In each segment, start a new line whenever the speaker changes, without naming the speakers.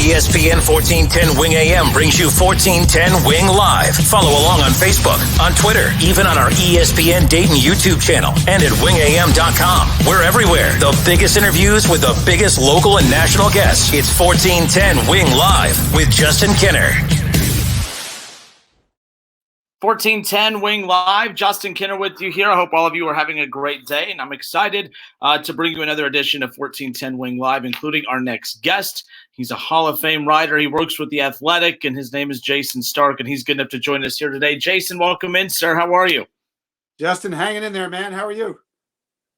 ESPN 1410 Wing AM brings you 1410 Wing Live. Follow along on Facebook, on Twitter, even on our ESPN Dayton YouTube channel, and at wingam.com. We're everywhere. The biggest interviews with the biggest local and national guests. It's 1410 Wing Live with Justin Kinner.
1410 Wing Live. Justin Kinner with you here. I hope all of you are having a great day, and I'm excited to bring you another edition of 1410 Wing Live, including our next guest. He's a Hall of Fame writer. He works with The Athletic, and his name is Jayson Stark, and he's good enough to join us here today. Jayson, welcome in, sir. How are you?
Justin, hanging in there, man. How are you?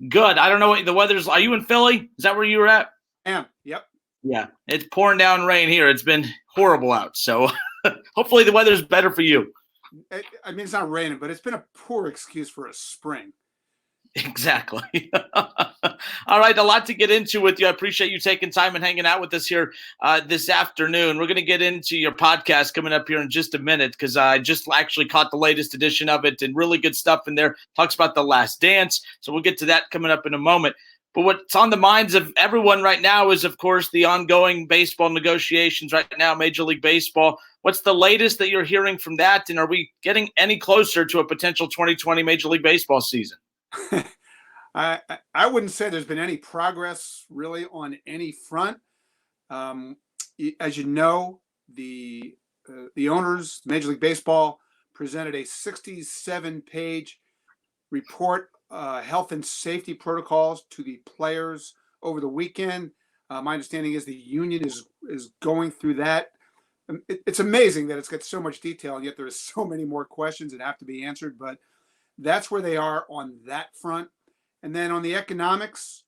Good. I don't know what the weather's. Are you in Philly? Is that where you were at?
I am. Yep.
Yeah. It's pouring down rain here. It's been horrible out, so hopefully the weather's better for you.
I mean, it's not raining, but it's been a poor excuse for a spring.
Exactly. All right, a lot to get into with you. I appreciate you taking time and hanging out with us here this afternoon. We're going to get into your podcast coming up here in just a minute because I just actually caught the latest edition of it and really good stuff in there. Talks about The Last Dance, so we'll get to that coming up in a moment. But what's on the minds of everyone right now is, of course, the ongoing baseball negotiations right now, Major League Baseball. What's the latest that you're hearing from that, and are we getting any closer to a potential 2020 Major League Baseball season?
I wouldn't say there's been any progress really on any front. As you know, the owners, Major League Baseball, presented a 67-page report, health and safety protocols to the players over the weekend. My understanding is the union is going through that. It's amazing that it's got so much detail, and yet there are so many more questions that have to be answered. But that's where they are on that front. And then on the economics,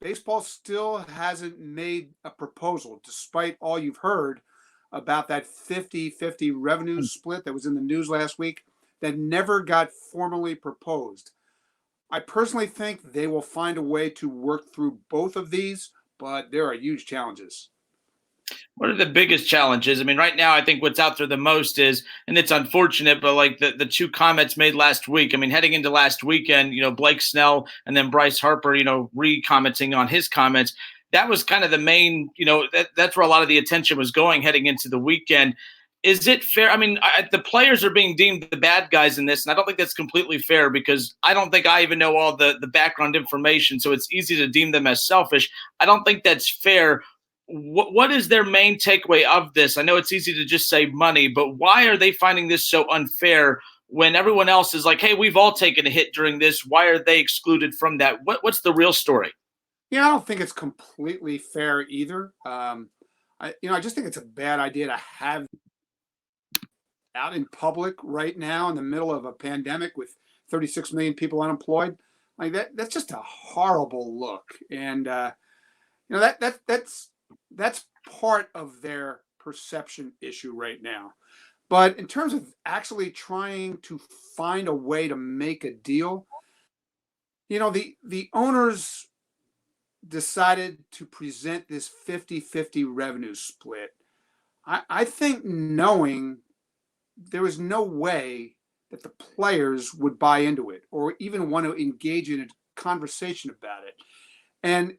baseball still hasn't made a proposal, despite all you've heard about that 50-50 revenue split that was in the news last week that never got formally proposed. I personally think they will find a way to work through both of these, but there are huge challenges.
What are the biggest challenges? I mean, right now, I think what's out there the most is, and it's unfortunate, but like the two comments made last week. I mean, heading into last weekend, Blake Snell and then Bryce Harper, re-commenting on his comments. That was kind of the main, that's where a lot of the attention was going heading into the weekend. Is it fair? I mean, the players are being deemed the bad guys in this, and I don't think that's completely fair because I don't think I even know all the background information, so it's easy to deem them as selfish. I don't think that's fair. What is their main takeaway of this? I know it's easy to just say money, but why are they finding this so unfair when everyone else is like, hey, we've all taken a hit during this. Why are they excluded from that? What's the real story?
Yeah, I don't think it's completely fair either. I just think it's a bad idea to have out in public right now in the middle of a pandemic with 36 million people unemployed. Like that's just a horrible look. And, that's part of their perception issue right now. But in terms of actually trying to find a way to make a deal, the owners decided to present this 50-50 revenue split. I think knowing there was no way that the players would buy into it or even want to engage in a conversation about it. And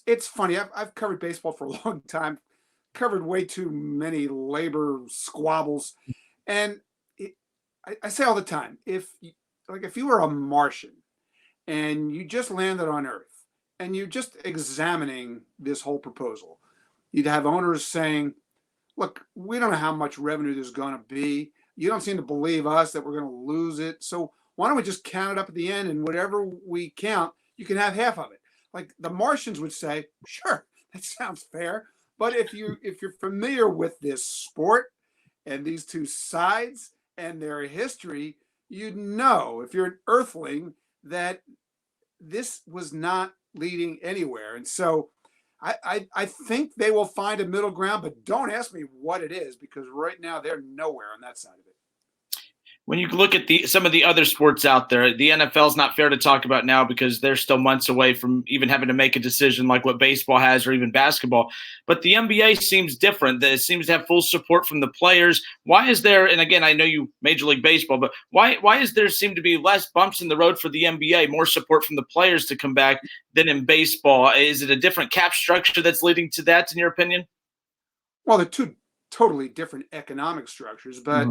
it's funny. I've covered baseball for a long time, covered way too many labor squabbles. And I say all the time, if you were a Martian and you just landed on Earth and you're just examining this whole proposal, you'd have owners saying, look, we don't know how much revenue there's going to be. You don't seem to believe us that we're going to lose it. So why don't we just count it up at the end, and whatever we count, you can have half of it. Like the Martians would say, sure, that sounds fair. But if you're familiar with this sport and these two sides and their history, you'd know, if you're an earthling, that this was not leading anywhere. And so I think they will find a middle ground, but don't ask me what it is, because right now they're nowhere on that side of it.
When you look at some of the other sports out there, the NFL is not fair to talk about now because they're still months away from even having to make a decision like what baseball has or even basketball. But the NBA seems different. It seems to have full support from the players. Why is there, and again, I know you Major League Baseball, but why is there seem to be less bumps in the road for the NBA, more support from the players to come back than in baseball? Is it a different cap structure that's leading to that, in your opinion?
Well, they're two totally different economic structures, but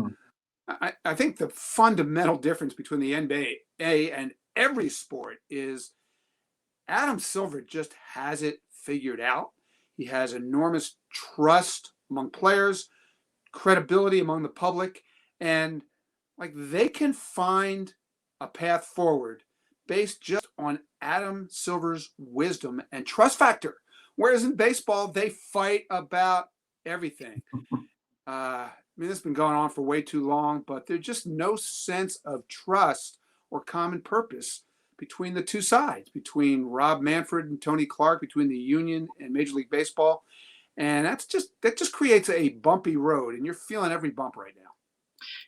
I think the fundamental difference between the NBA and every sport is Adam Silver just has it figured out. He has enormous trust among players, credibility among the public, and like they can find a path forward based just on Adam Silver's wisdom and trust factor. Whereas in baseball, they fight about everything. I mean, this has been going on for way too long, but there's just no sense of trust or common purpose between the two sides, between Rob Manfred and Tony Clark, between the union and Major League Baseball. And that just creates a bumpy road, and you're feeling every bump right now.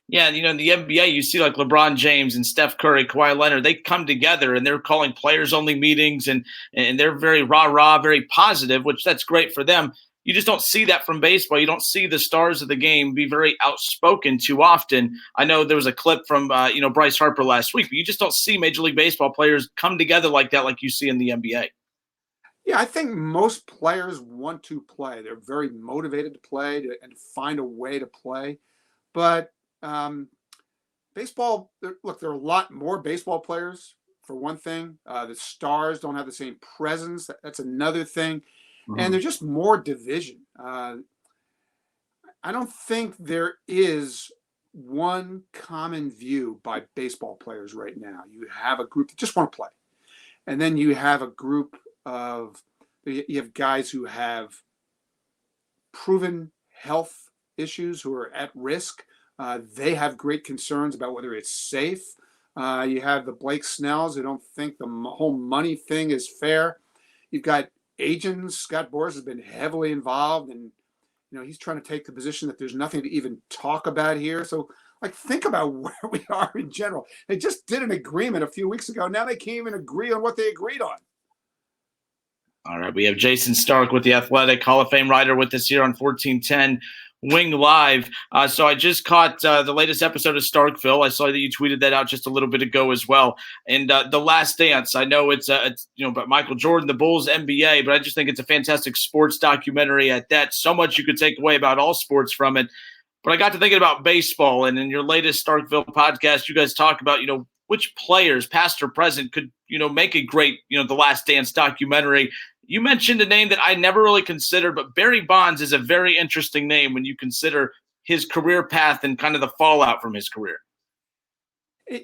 Yeah, in the NBA, you see like LeBron James and Steph Curry, Kawhi Leonard, they come together and they're calling players-only meetings and they're very rah-rah, very positive, which that's great for them. You just don't see that from baseball. You don't see the stars of the game be very outspoken too often. I know there was a clip from Bryce Harper last week, but you just don't see Major League Baseball players come together like that like you see in the NBA.
Yeah, I think most players want to play. They're very motivated to play and find a way to play. But baseball, look, there are a lot more baseball players, for one thing. The stars don't have the same presence. That's another thing. And there's just more division. I don't think there is one common view by baseball players right now. You have a group that just want to play. And then you have a group you have guys who have proven health issues who are at risk. They have great concerns about whether it's safe. You have the Blake Snells who don't think the whole money thing is fair. You've got agents. Scott Boras has been heavily involved, and he's trying to take the position that there's nothing to even talk about here. So, think about where we are in general. They just did an agreement a few weeks ago. Now they can't even agree on what they agreed on.
All right, we have Jayson Stark with The Athletic, Hall of Fame writer, with us here on 1410 Wing Live. So I just caught the latest episode of Starkville. I saw that you tweeted that out just a little bit ago as well. And The Last Dance, I know it's about Michael Jordan, the Bulls, NBA, but I just think it's a fantastic sports documentary at that. So much you could take away about all sports from it. But I got to thinking about baseball, and in your latest Starkville podcast, you guys talk about, which players, past or present, could, make a great, The Last Dance documentary. You mentioned a name that I never really considered, but Barry Bonds is a very interesting name when you consider his career path and kind of the fallout from his career.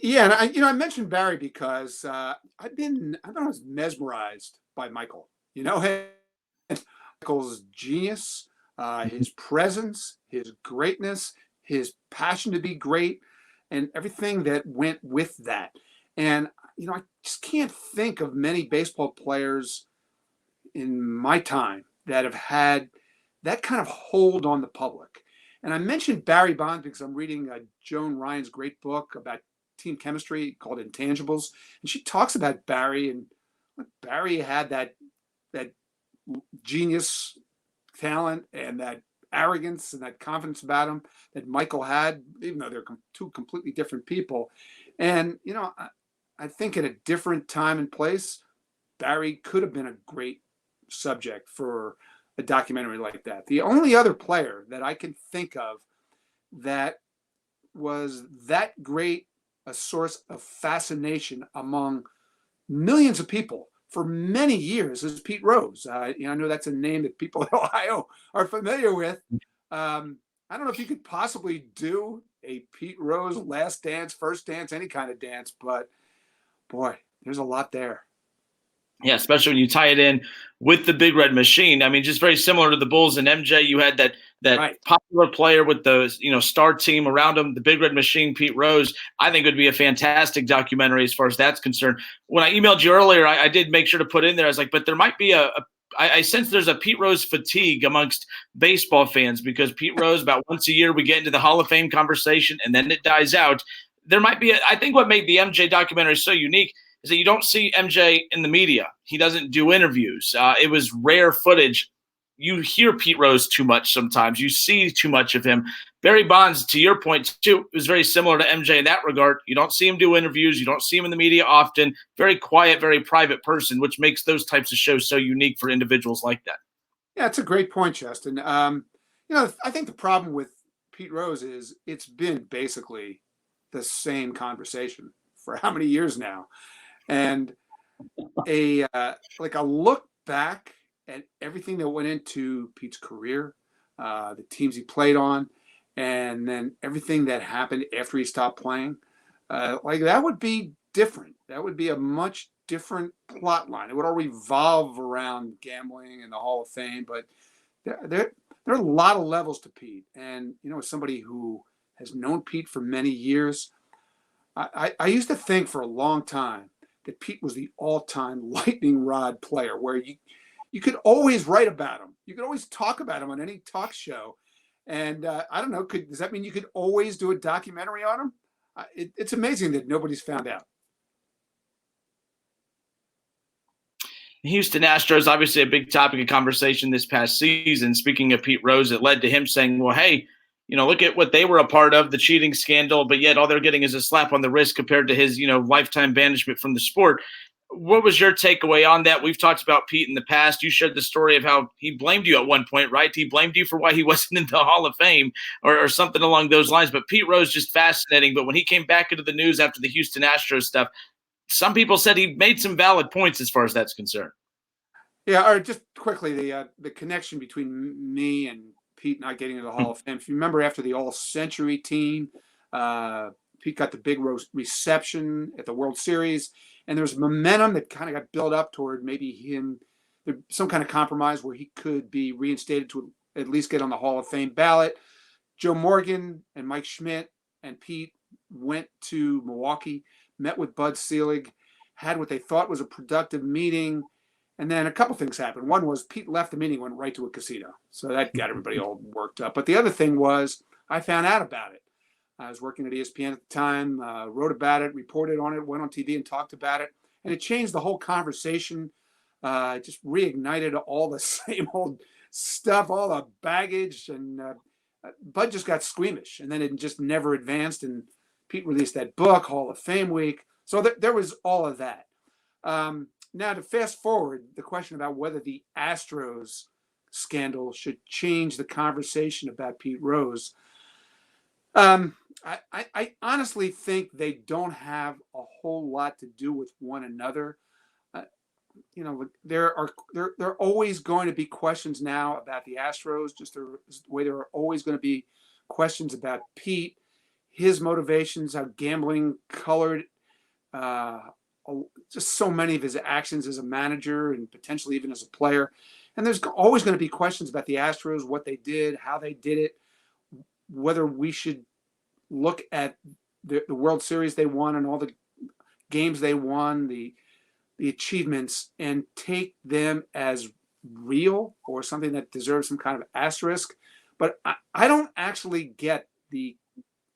Yeah, and I mentioned Barry because I was mesmerized by Michael. Michael's genius, his presence, his greatness, his passion to be great, and everything that went with that. And I just can't think of many baseball players in my time that have had that kind of hold on the public. And I mentioned Barry Bonds because I'm reading Joan Ryan's great book about team chemistry called Intangibles. And she talks about Barry, and Barry had that genius talent and that arrogance and that confidence about him that Michael had, even though they're two completely different people. And, I think at a different time and place, Barry could have been a great subject for a documentary like that. The only other player that I can think of that was that great a source of fascination among millions of people for many years is Pete Rose. I know that's a name that people in Ohio are familiar with. I don't know if you could possibly do a Pete Rose last dance, first dance, any kind of dance, but boy, there's a lot there.
Yeah, especially when you tie it in with the Big Red Machine. I mean, just very similar to the Bulls and MJ. You had that right. Popular player with the star team around him, the Big Red Machine, Pete Rose. I think it would be a fantastic documentary as far as that's concerned. When I emailed you earlier, I did make sure to put in there. I was like, but there might be I sense there's a Pete Rose fatigue amongst baseball fans because Pete Rose, about once a year, we get into the Hall of Fame conversation and then it dies out. There might be I think what made the MJ documentary so unique is that you don't see MJ in the media. He doesn't do interviews. It was rare footage. You hear Pete Rose too much sometimes. You see too much of him. Barry Bonds, to your point, too, was very similar to MJ in that regard. You don't see him do interviews. You don't see him in the media often. Very quiet, very private person, which makes those types of shows so unique for individuals like that.
Yeah, it's a great point, Justin. I think the problem with Pete Rose is it's been basically the same conversation for how many years now, and a look back at everything that went into Pete's career, the teams he played on, and then everything that happened after he stopped playing. Like that would be different. That would be a much different plot line. It would all revolve around gambling and the Hall of Fame, but there are a lot of levels to Pete. And, as somebody who has known Pete for many years, I used to think for a long time that Pete was the all-time lightning rod player, where you could always write about him. You could always talk about him on any talk show. And I don't know, does that mean you could always do a documentary on him? It's amazing that nobody's found out.
Houston Astros, obviously a big topic of conversation this past season. Speaking of Pete Rose, it led to him saying, well, hey, look at what they were a part of, the cheating scandal, but yet all they're getting is a slap on the wrist compared to his, lifetime banishment from the sport. What was your takeaway on that? We've talked about Pete in the past. You shared the story of how he blamed you at one point, right? He blamed you for why he wasn't in the Hall of Fame or something along those lines. But Pete Rose, just fascinating. But when he came back into the news after the Houston Astros stuff, some people said he made some valid points as far as that's concerned.
Yeah, or just quickly, the connection between me and Pete not getting into the Hall of Fame. If you remember, after the All-Century team, Pete got the big reception at the World Series, and there was momentum that kind of got built up toward maybe some kind of compromise where he could be reinstated to at least get on the Hall of Fame ballot. Joe Morgan and Mike Schmidt and Pete went to Milwaukee, met with Bud Selig, had what they thought was a productive meeting. And then a couple things happened. One was Pete left the meeting, went right to a casino. So that got everybody all worked up. But the other thing was I found out about it. I was working at ESPN at the time, wrote about it, reported on it, went on TV and talked about it. And it changed the whole conversation. It just reignited all the same old stuff, all the baggage. And Bud just got squeamish. And then it just never advanced. And Pete released that book, Hall of Fame Week. So there was all of that. Now, to fast forward, the question about whether the Astros scandal should change the conversation about Pete Rose, I honestly think they don't have a whole lot to do with one another. There are always going to be questions now about the Astros, just the way there are always going to be questions about Pete, his motivations, how gambling colored just so many of his actions as a manager and potentially even as a player. And there's always going to be questions about the Astros, what they did, how they did it, whether we should look at the World Series they won and all the games they won, the achievements, and take them as real or something that deserves some kind of asterisk. But I don't actually get the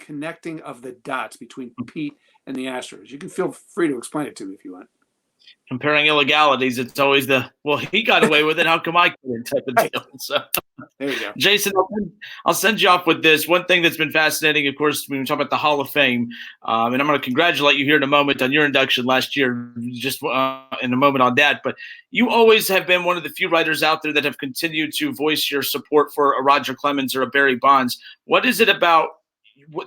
connecting of the dots between Pete and the Astros. You can feel free to explain it to me if you want.
Comparing illegalities, it's always he got away with it, how come I couldn't type of deal. So
there you go.
Jayson, I'll send you off with this. One thing that's been fascinating, of course, when we talk about the Hall of Fame, and I'm going to congratulate you here in a moment on your induction last year, just in a moment on that. But you always have been one of the few writers out there that have continued to voice your support for a Roger Clemens or a Barry Bonds. What is it about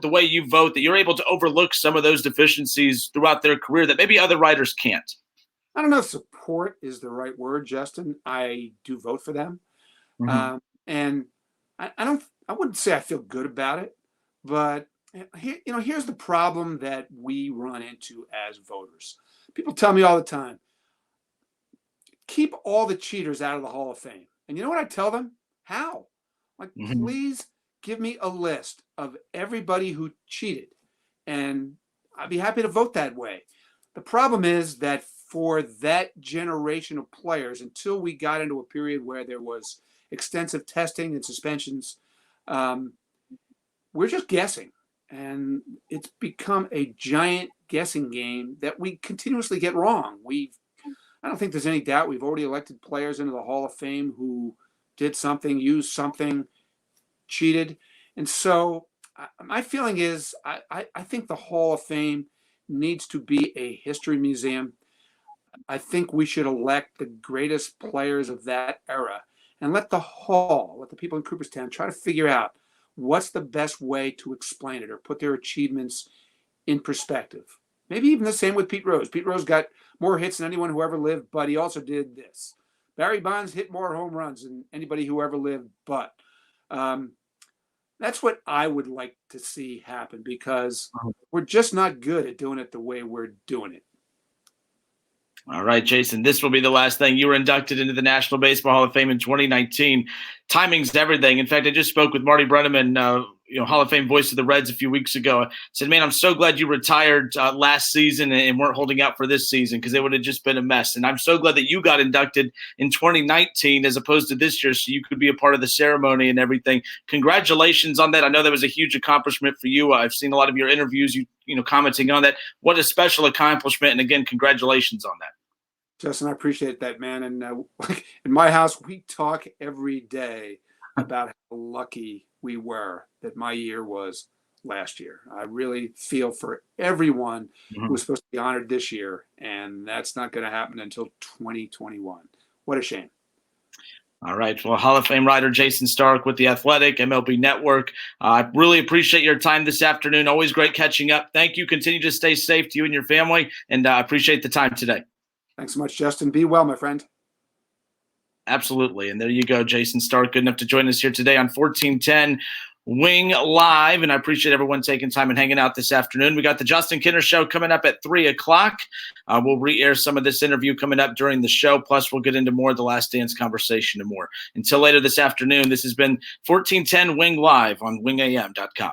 the way you vote that you're able to overlook some of those deficiencies throughout their career that maybe other writers can't?
I don't know if support is the right word, Justin. I do vote for them. Mm-hmm. And I wouldn't say I feel good about it, but here's the problem that we run into as voters. People tell me all the time, keep all the cheaters out of the Hall of Fame. And you know what I tell them? How? Please give me a list of everybody who cheated, and I'd be happy to vote that way. The problem is that for that generation of players, until we got into a period where there was extensive testing and suspensions, we're just guessing. And it's become a giant guessing game that we continuously get wrong. I don't think there's any doubt we've already elected players into the Hall of Fame who did something, used something, cheated. And so my feeling is I think the Hall of Fame needs to be a history museum. I think we should elect the greatest players of that era and let the the people in Cooperstown, try to figure out what's the best way to explain it or put their achievements in perspective. Maybe even the same with Pete Rose. Pete Rose got more hits than anyone who ever lived, but he also did this. Barry Bonds hit more home runs than anybody who ever lived, but that's what I would like to see happen, because we're just not good at doing it the way we're doing it.
All right, Jayson, this will be the last thing. You were inducted into the National Baseball Hall of Fame in 2019. Timing's everything. In fact, I just spoke with Marty Brennaman, Hall of Fame voice of the Reds a few weeks ago. I said, man, I'm so glad you retired last season and weren't holding out for this season, because it would have just been a mess. And I'm so glad that you got inducted in 2019 as opposed to this year, so you could be a part of the ceremony and everything. Congratulations on that. I know that was a huge accomplishment for you. I've seen a lot of your interviews, commenting on that. What a special accomplishment. And again, congratulations on that.
Justin, I appreciate that, man. And in my house, we talk every day about how lucky we were that my year was last year. I really feel for everyone who was supposed to be honored this year, and that's not going to happen until 2021. What a shame.
All right. Well, Hall of Fame writer Jayson Stark with The Athletic, MLB Network. I really appreciate your time this afternoon. Always great catching up. Thank you. Continue to stay safe to you and your family, and I appreciate the time today.
Thanks so much, Justin. Be well, my friend.
Absolutely. And there you go, Jayson Stark, good enough to join us here today on 1410 Wing Live. And I appreciate everyone taking time and hanging out this afternoon. We got the Justin Kinner Show coming up at 3 o'clock. We'll re-air some of this interview coming up during the show. Plus, we'll get into more of the Last Dance conversation and more. Until later this afternoon, this has been 1410 Wing Live on wingam.com.